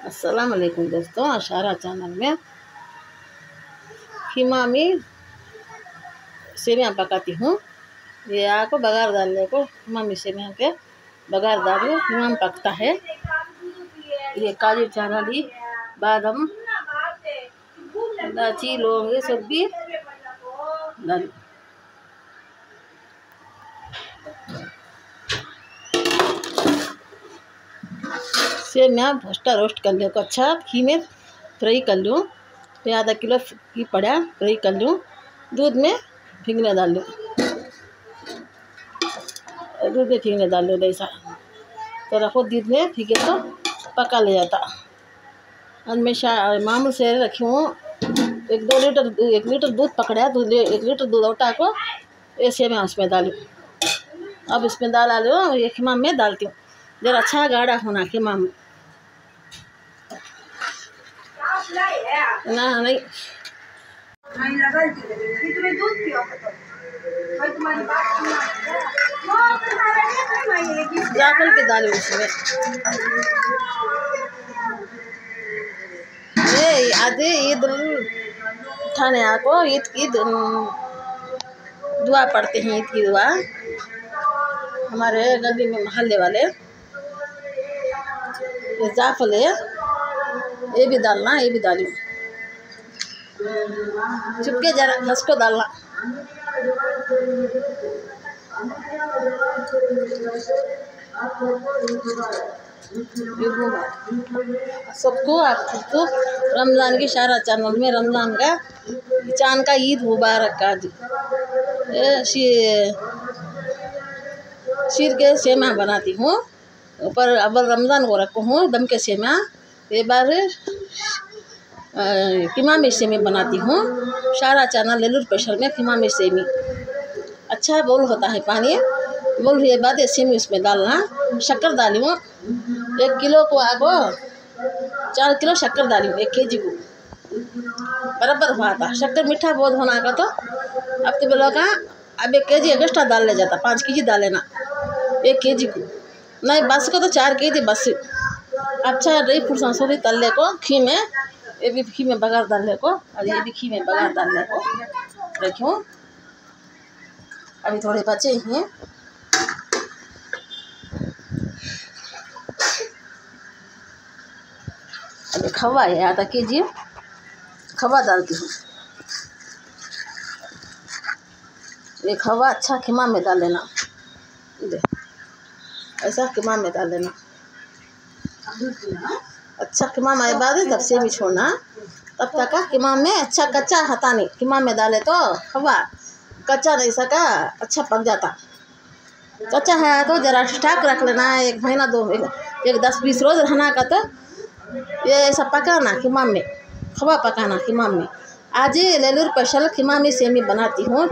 अस्सलाम वालेकुम दोस्तों, अशारा चैनल में खीमा में सेवइयाँ पकाती हूँ। ये आपको बघार डालने को खीमा में सेवइयाँ के बघार डालो, खीमा में पकता है। ये काजू चना ली, बादाम, इलायची, लौंग ये सब भी डालो। सेवइयाँ फर्स्ट रोस्ट कर लो, अच्छा घी में फ्राई कर लूँ। फिर आधा किलो घी पड़ा फ्राई कर लूँ। दूध में भीगने डाल लूँ, दूध में भीगने डाल लो ऐसा तो रखो। दूध में भीगे तो पका ले जाता। और मैं मामूल से रखी हूँ 1 लीटर दूध पकड़ा। 1 लीटर दूध उठा को ऐसे मैं उसमें डालूँ। अब इसमें डाल लो, ये खीमा में डालती हूँ। जरा अच्छा गाढ़ा होना खीमा में ना नहीं जाकर के डालो इसमें। ये आधे ईद उठाने को ईद की दुआ पढ़ते हैं। ईद की दुआ हमारे गली में मोहल्ले वाले ये जाफल है, ये भी डालना, ये भी डालू। चुपके जरा हंस को डालना। सबको आपको रमज़ान की शारा चैनल में रमज़ान का चांद का ईद मुबारक का जी। शीर के सेवइयाँ बनाती हूँ, पर अब रमज़ान को रखू हूँ दम के सेवइयाँ। ये बार खीमा में सेवइयाँ बनाती हूँ। शारा चैनल लेलूर स्पेशल में खीमा में सेवइयाँ अच्छा बोल होता है। पानी बोल हुए बाद ये सेवइयाँ इसमें डालना। शक्कर डाली हूँ 1 किलो को आपको 4 किलो शक्कर डाली हूँ। 1 केजी को बराबर हुआ था। शक्कर मीठा बहुत होना का तो अब तो बोलो का अब 1 केजी एक्स्ट्रा डाल ले जाता। 5 केजी डाल लेना 1 केजी को नहीं बस को तो 4 केजी बस। अच्छा ड्राई फ्रूट संसोरी तलने को घी में, ये भी घी में बघार डालने को और ये भी घी में बघार डालने को रखूँ। अभी थोड़े बचे हैं। अभी खवा है आधा केजी खवा डालती हूँ। ये खवा अच्छा खीमा में डाल लेना, ऐसा खीमा में डाल लेना। अच्छा खीमा में बाद तब से भी छोड़ना। तब तक का खीमा में अच्छा कच्चा हता नहीं। खीमा में डाले तो खवा कच्चा नहीं सका अच्छा पक जाता। कच्चा है तो जरा स्टॉक रख लेना। 1 महीना 2 एक 10-20 रोज रहना का तो ये ऐसा पकाना खीमा में, खवा पकाना खीमा में। आज लेलूर स्पेशल खीमा में सेवइयाँ बनाती हूँ।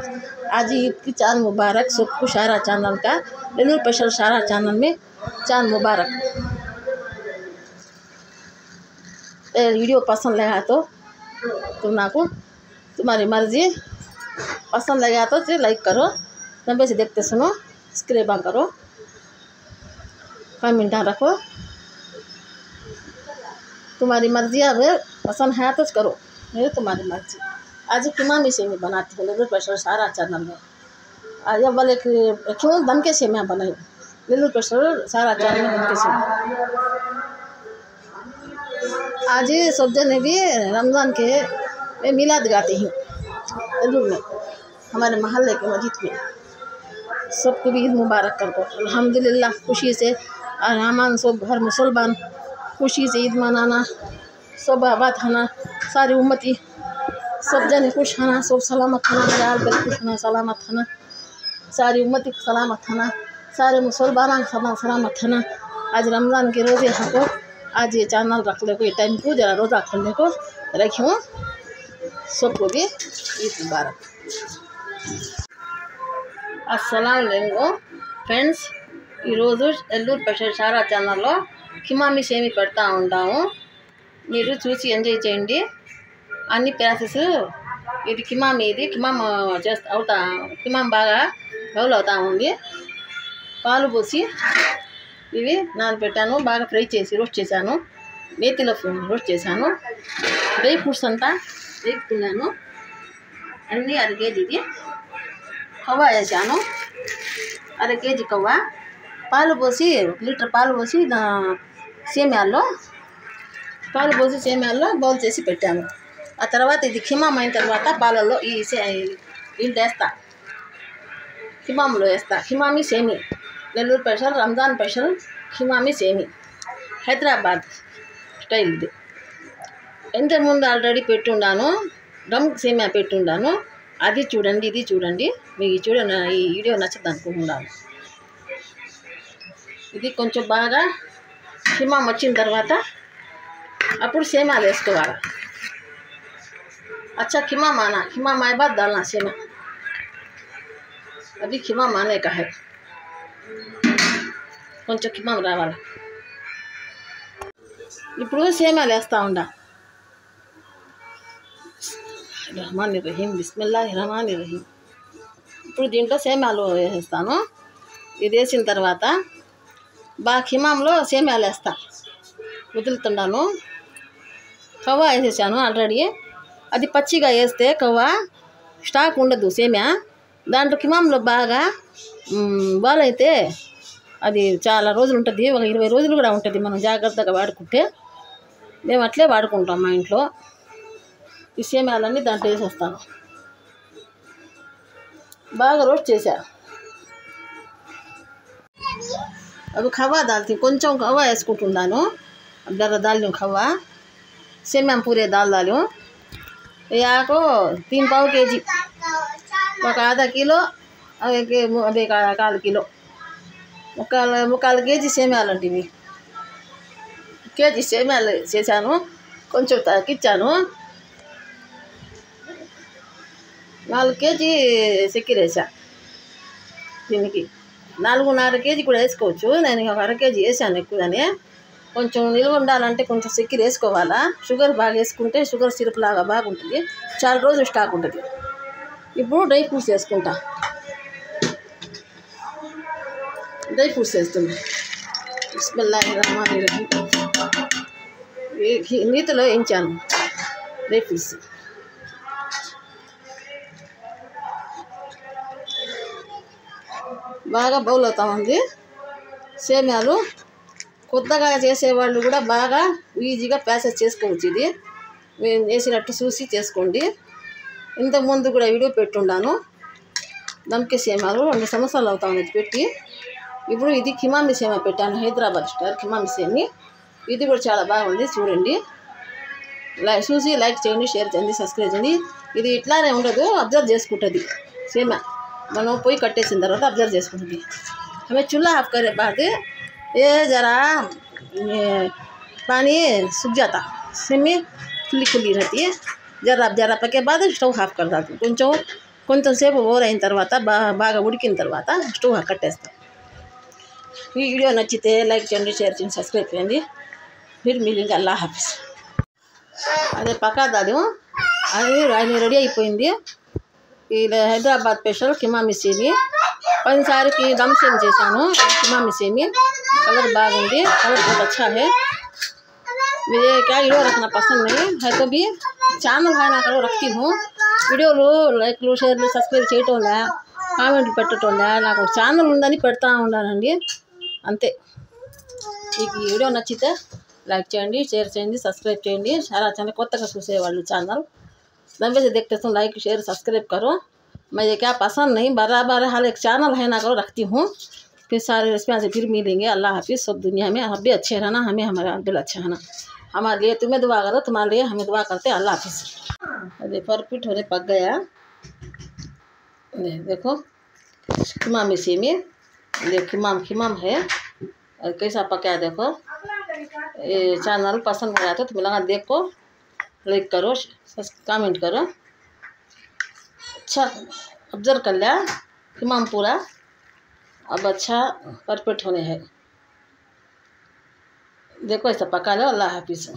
आज ईद की चांद मुबारक सबको शारा चैनल का लेलूर स्पेशल शारा चैनल में चांद मुबारक। वीडियो पसंद लगा तो तुमको तुम्हारी मर्जी। पसंद लगा तो लाइक करो, लंबे से देखते सुनो, सब्सक्राइब करो, कमेंट रखो। तुम्हारी मर्जी। अब पसंद है तो करो, ये तुम्हारी मर्जी। आज खीमा में सेवइयाँ बनाती हूँ लेलूर स्पेशल सारा चैनल में। आज बोले क्यों दम के सेवइयाँ बनाई लेलूर स्पेशल सारा चैनल में दम के सेवइयाँ। आज सब जने भी रमज़ान के मिलाद गाते हैं लेलूर में, हमारे मोहल्ले के मस्जिद में। सबको भी ईद मुबारक कर दो अल्हम्दुलिल्लाह। खुशी से रहमान सब हर मुसलमान खुशी से ईद मनाना, सब आबाद होना, सारी उम्मती सब जने खुश होना, सब सलामत होना, यार बिल खुश होना, सलामत होना, सारी उम्मती सलामत होना, सारे मुसलमान सलामत होना। आज रमज़ान के रोज़े हको आज ये चैनल रख ले को ये टाइम को जरा रोज़ा खोलने को रखूँ। सबको भी ईद मुबारक। अस्सलाम वालेकुम फ्रेंड्स, ఈరోజు ఎల్లూరు స్పెషల్ షారా ఛానల్లో ఖీమా మీ సేమి పెడతా ఉంటాము. మీరు చూసి ఎంజాయ్ చేయండి. అన్ని ప్రాసెస్ ఇది ఖీమా మీది ఖీమా అవుతా ఖీమా బాగా బౌల్ అవుతా ఉంది. పాలు పోసి ఇవి నానబెట్టాను, బాగా ఫ్రై చేసి రోస్ట్ చేశాను. నేతిలో రోస్ట్ చేశాను. డ్రై ఫ్రూట్స్ అంతా వేపుకున్నాను. అన్నీ అర కేజీది. కవ్వ వేసాను, అర కేజీ కవ్వ. పాలు పోసి 1 లీటర్ పాలు పోసి సేమ్యాల్లో బౌల్ చేసి పెట్టాను. ఆ తర్వాత ఇది ఖిమామ్ అయిన తర్వాత పాలల్లో దీంట్లో వేస్తా, ఖిమామ్లో వేస్తా. ఖిమామి సేమి, నెల్లూరు స్పెషల్, రంజాన్ స్పెషల్ ఖిమామి సేమి, హైదరాబాద్ స్టైల్ ఇది. ఇంతకుముందు ఆల్రెడీ పెట్టుండాను, దమ్ సేమియా పెట్టుండాను. అది చూడండి, ఇది చూడండి. మీకు ఈ వీడియో నచ్చదు అనుకుంటున్నాను. ఇది కొంచెం బాగా ఖిమామ్ వచ్చిన తర్వాత అప్పుడు సేమియాలు వేసుకోవాలి. अच्छा खिमाम आना, खिमाम आए बाद डालना सेमा. अभी खिमाम आने का है, కొంచెం ఖిమామ్ రావాలి. ఇప్పుడు సేమియాలు వేస్తూ ఉండా. రహమానిర్రహీం, బిస్మిల్లాహిర్రహమానిర్రహీం. ఇప్పుడు దీంట్లో సేమియాలు వేసేస్తాను. ఇది వేసిన తర్వాత బాగా ఖిమాంలో సేమియాలు వేస్తా, వదులుతున్నాను. కవ్వ వేసేసాను ఆల్రెడీ. అది పచ్చిగా వేస్తే కవ్వ స్టాక్ ఉండదు సేమియా. దాంట్లో ఖిమాంలో బాగా బాల్ అయితే అది చాలా రోజులు ఉంటుంది, ఒక 20 రోజులు కూడా ఉంటుంది మనం జాగ్రత్తగా వాడుకుంటే. మేము అట్లే వాడుకుంటాం మా ఇంట్లో. ఈ సేమియాలన్నీ దాంట్లో వేసేస్తాను. బాగా రోస్ట్ చేశా. అవి ఖవ్వ దాల్చి కొంచెం ఖవ్వ వేసుకుంటున్నాను. జర దాల్యం ఖవ్వ, సేమియా పూరే దాల్ యాకో 3-4 కేజీ, ఒక ½ కిలో, అదే 1/4 కిలో, 1/4 కేజీ సేమియాలు అంటే ఇవి. కేజీ సేమియాలు చేశాను, కొంచెం తగ్గించాను. 4 కేజీ చక్కెర వేసా. దీనికి 4.5 కేజీ కూడా వేసుకోవచ్చు. నేను ఒక అర కేజీ వేసాను ఎక్కువగానే. కొంచెం నిల్వ ఉండాలంటే కొంచెం చక్కెర వేసుకోవాలా. షుగర్ బాగా వేసుకుంటే షుగర్ సిరప్ లాగా బాగుంటుంది, చాలా రోజులు స్టాక్ ఉంటుంది. ఇప్పుడు డ్రై ఫ్రూట్స్ వేసుకుంటా. డ్రై ఫ్రూట్స్ వేస్తున్నా. బిస్మిల్లాహిర్రహమానిర్రహీం. నీతిలో వేయించాను డ్రై ఫ్రూట్స్. బాగా బౌల్ అవుతా ఉంది. సేమియాలు కొత్తగా చేసేవాళ్ళు కూడా బాగా ఈజీగా ప్యాసెస్ చేసుకోవచ్చు. ఇది మేము చేసినట్టు చూసి చేసుకోండి. ఇంతకుముందు కూడా వీడియో పెట్టుండాను. దమ్కి సేమియాలు 2 సంవత్సరాలు అవుతా ఉంది పెట్టి. ఇప్పుడు ఇది ఖిమామి సేమియా పెట్టాను, హైదరాబాద్ స్టైల్ ఖిమామి సేమి. ఇది కూడా చాలా బాగుంది, చూడండి. చూసి లైక్ చేయండి, షేర్ చేయండి, సబ్స్క్రైబ్ చేయండి. ఇది ఇట్లానే ఉండదు, అబ్జర్వ్ చేసుకుంటుంది సేమియా. మనం పొయ్యి కట్టేసిన తర్వాత అబ్జర్వ్ చేసుకుంటుంది. हमें चूल्हा ऑफ करे बाद ये ज़रा पानी सूख जाता, सेमी खुली रहती है. जरा पके बाद स्टవ్ ఆఫ్ कर देती. కొంచెం సేపు ఓవర్ అయిన తర్వాత బాగా ఉడికిన తర్వాత స్టవ్ కట్టేస్తాం. ఈ వీడియో నచ్చితే లైక్ చేయండి, షేర్ చేయండి, సబ్స్క్రైబ్ చేయండి. మీరు మిలింగ్ అల్లా హాఫీస్. అదే పకాదాలు అది రెడీ అయిపోయింది. ఇది హైదరాబాద్ స్పెషల్ ఖిమామి సేమి. పోయినసారికి దమ్ సేమి చేశాను, ఖిమామి సేమి. कलर बागुंदी, कलर बहुत अच्छा है. मुझे क्या वीडियो रखना पसंद नहीं है तो भी ఛానల్ అయినా కూడా రక్తి వీడియోలు లైక్లు షేర్లు సబ్స్క్రైబ్ చేయటం లే, కామెంట్లు పెట్టడం లే. నాకు ఛానల్ ఉందని పెడతా ఉన్నానండి, అంతే. మీకు ఈ వీడియో నచ్చితే లైక్ చేయండి, షేర్ చేయండి, సబ్స్क्రైబ్ చేయండి. చాలా కొత్తగా చూసేవాళ్ళు ఛానల్ नब्बे से देखते तो लाइक शेयर सब्सक्राइब करो. मैं ये क्या पसंद नहीं, बराबर हर एक चैनल है ना करो रखती हूँ. फिर सारे रेसिपियाँ से फिर मिलेंगे. अल्लाह हाफिज़. सब दुनिया में हम भी अच्छे रहना, हमें हमारा दिल अच्छा रहना. हमारे लिए तुम्हें दुआ करो, तुम्हारे लिए हमें दुआ करते. अल्लाह हाफिज़. अरे परफेक्ट होने पक गया. देखो खिमामी सेमी, खिमाम है और कैसा पकाया देखो. ये चैनल पसंद आया तो तुम लगा देखो, लाइक करो, कमेंट करो. अच्छा ऑब्जर्व कर लिया खिमाम पूरा. अब अच्छा परफेक्ट होने हैं. देखो ऐसा पका लो. अल्लाह हाफिज़.